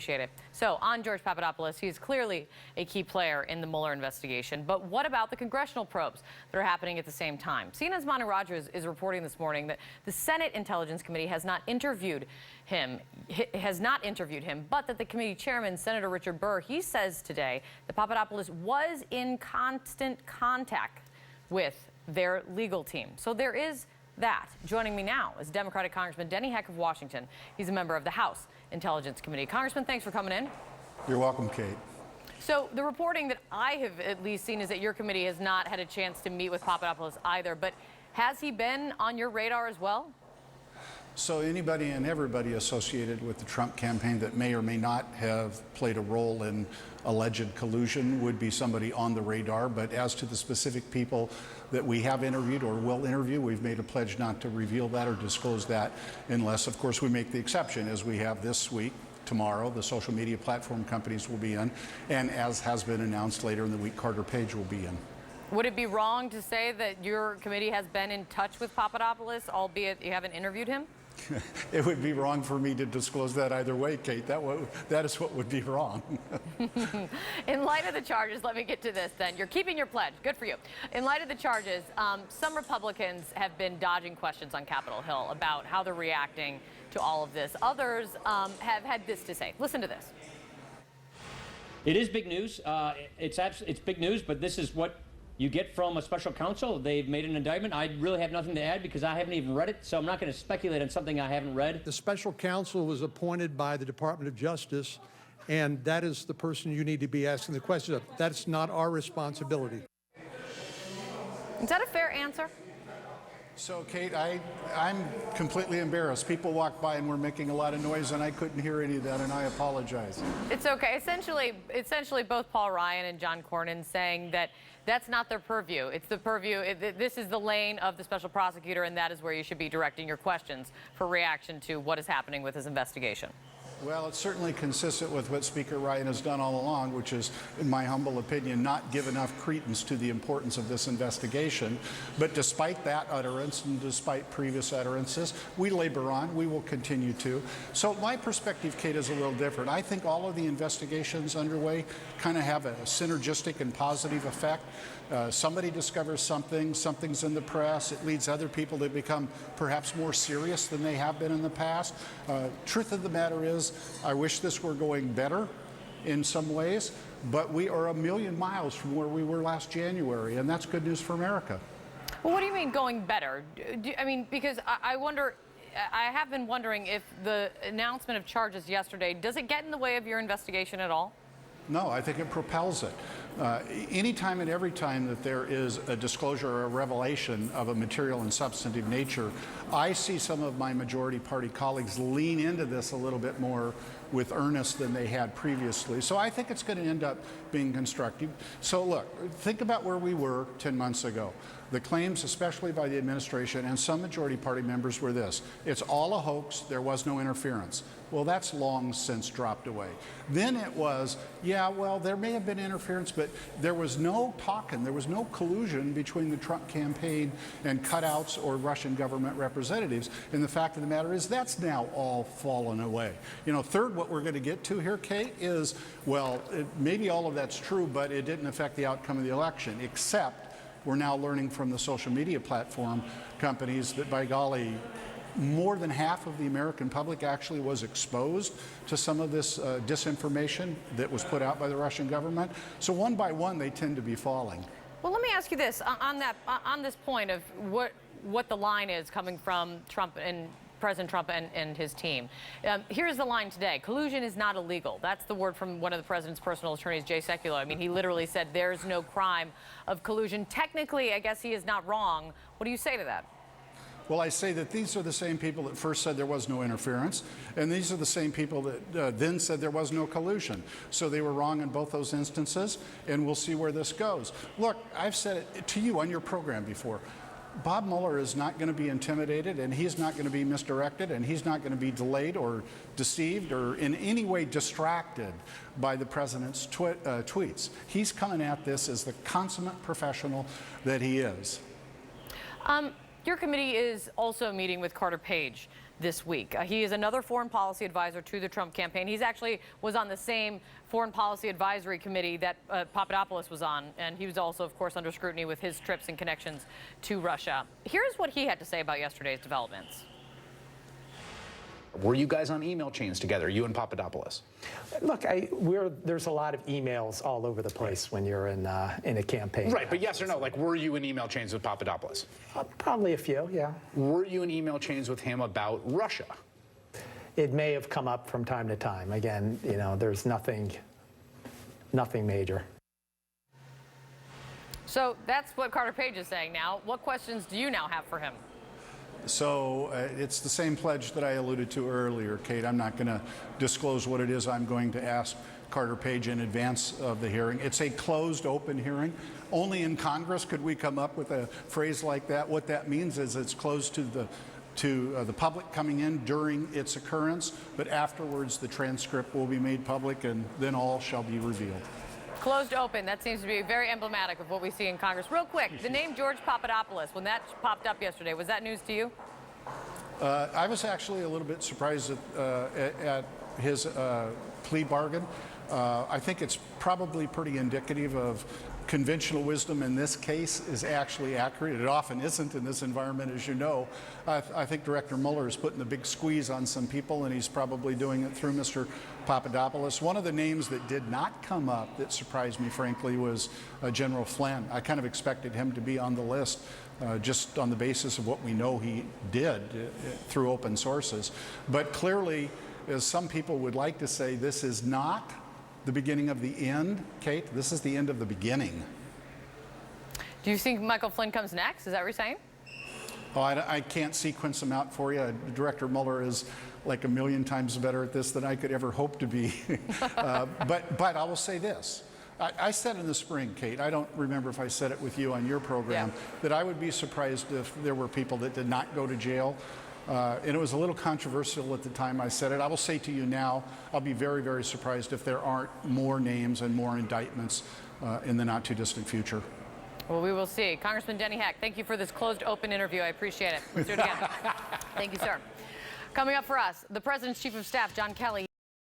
Appreciate it. So on George Papadopoulos, he's clearly a key player in the Mueller investigation. But what about the congressional probes that are happening at the same time? CNN's Manu Rogers is reporting this morning that the Senate Intelligence Committee has not interviewed him, but that the committee chairman, Senator Richard Burr, he says today that Papadopoulos was in constant contact with their legal team. So there is that. Joining me now is Democratic Congressman Denny Heck of Washington. He's a member of the House Intelligence Committee. Congressman, thanks for coming in. You're welcome, Kate. So the reporting that I have at least seen is that your committee has not had a chance to meet with Papadopoulos either, but has he been on your radar as well? So anybody and everybody associated with the Trump campaign that may or may not have played a role in alleged collusion would be somebody on the radar. But as to the specific people that we have interviewed or will interview, we've made a pledge not to reveal that or disclose that unless, of course, we make the exception, as we have this week. Tomorrow, the social media platform companies will be in, and as has been announced later in the week, Carter Page will be in. Would it be wrong to say that your committee has been in touch with Papadopoulos, albeit you haven't interviewed him? It would be wrong for me to disclose that either way, Kate. That is what would be wrong. In light of the charges, let me get to this then. You're keeping your pledge. Good for you. In light of the charges, some Republicans have been dodging questions on Capitol Hill about how they're reacting to all of this. Others have had this to say. Listen to this. It is big news. It's big news, but this is what you get from a special counsel. They've made an indictment. I really have nothing to add because I haven't even read it, so I'm not going to speculate on something I haven't read. The special counsel was appointed by the Department of Justice, and that is the person you need to be asking the questions of. That's not our responsibility. Is that a fair answer? So, Kate, I'm completely embarrassed. People walked by and were making a lot of noise, and I couldn't hear any of that, and I apologize. It's okay. Essentially, both Paul Ryan and John Cornyn saying that that's not their purview. It's the purview. This is the lane of the special prosecutor, and that is where you should be directing your questions for reaction to what is happening with his investigation. Well, it's certainly consistent with what Speaker Ryan has done all along, which is, in my humble opinion, not give enough credence to the importance of this investigation. But despite that utterance and despite previous utterances, we labor on. We will continue to. So my perspective, Kate, is a little different. I think all of the investigations underway kind of have a synergistic and positive effect. Somebody discovers something, something's in the press, it leads other people to become perhaps more serious than they have been in the past. Truth of the matter is, I wish this were going better in some ways, but we are a million miles from where we were last January, and that's good news for America. Well, what do you mean going better? I mean, because I wonder, I have been wondering if the announcement of charges yesterday, does it get in the way of your investigation at all? No, I think it propels it. Anytime and every time that there is a disclosure or a revelation of a material and substantive nature, I see some of my majority party colleagues lean into this a little bit more with earnest than they had previously. So I think it's going to end up being constructive. So look, think about where we were 10 months ago. The claims, especially by the administration and some majority party members, were this: it's all a hoax, there was no interference. Well, that's long since dropped away. Then it was, yeah, well, there may have been interference, but there was no talking, there was no collusion between the Trump campaign and cutouts or Russian government representatives. And the fact of the matter is that's now all fallen away. You know, third, what we're going to get to here, Kate, is, well, maybe all of that's true, but it didn't affect the outcome of the election, except we're now learning from the social media platform companies that, by golly, more than half of the American public actually was exposed to some of this disinformation that was put out by the Russian government. So one by one, they tend to be falling. Well, let me ask you this on this point of what the line is coming from Trump and President Trump and his team. Here's the line today: collusion is not illegal. That's the word from one of the president's personal attorneys, Jay Sekulow. I mean, he literally said there's no crime of collusion. Technically, I guess he is not wrong. What do you say to that? Well, I say that these are the same people that first said there was no interference, and these are the same people that then said there was no collusion. So they were wrong in both those instances, and we'll see where this goes. Look, I've said it to you on your program before. Bob Mueller is not going to be intimidated, and he's not going to be misdirected, and he's not going to be delayed or deceived or in any way distracted by the president's tweets. He's coming at this as the consummate professional that he is. Your committee is also meeting with Carter Page this week. He is another foreign policy advisor to the Trump campaign. He's actually was on the same foreign policy advisory committee that Papadopoulos was on, and he was also, of course, under scrutiny with his trips and connections to Russia. Here's what he had to say about yesterday's developments. Were you guys on email chains together, you and Papadopoulos? Look, there's a lot of emails all over the place when you're in a campaign. Right, but yes or no, like, were you in email chains with Papadopoulos? Probably a few, yeah. Were you in email chains with him about Russia? It may have come up from time to time. Again, you know, there's nothing major. So that's what Carter Page is saying now. What questions do you now have for him? So it's the same pledge that I alluded to earlier, Kate. I'm not going to disclose what it is I'm going to ask Carter Page in advance of the hearing. It's a closed, open hearing. Only in Congress could we come up with a phrase like that. What that means is it's closed to the public coming in during its occurrence, but afterwards the transcript will be made public and then all shall be revealed. Closed open, that seems to be very emblematic of what we see in Congress. Real quick, the name George Papadopoulos, when that popped up yesterday, was that news to you? I was actually a little bit surprised at his plea bargain. I think it's probably pretty indicative of conventional wisdom in this case is actually accurate. It often isn't in this environment, as you know. I think Director Mueller is putting a big squeeze on some people, and he's probably doing it through Mr. Papadopoulos. One of the names that did not come up that surprised me, frankly, was General Flynn. I kind of expected him to be on the list just on the basis of what we know he did through open sources. But clearly, as some people would like to say, this is not the beginning of the end, Kate. This is the end of the beginning. Do you think Michael Flynn comes next? Is that what you're saying? Oh, I can't sequence them out for you. Director Mueller is like a million times better at this than I could ever hope to be. But I will say this. I said in the spring, Kate, I don't remember if I said it with you on your program, that I would be surprised if there were people that did not go to jail. And it was a little controversial at the time I said it. I will say to you now, I'll be very, very surprised if there aren't more names and more indictments in the not too distant future. Well, we will see. Congressman Denny Heck, thank you for this closed open interview. I appreciate it. Let's do it again. Thank you, sir. Coming up for us, the President's Chief of Staff, John Kelly.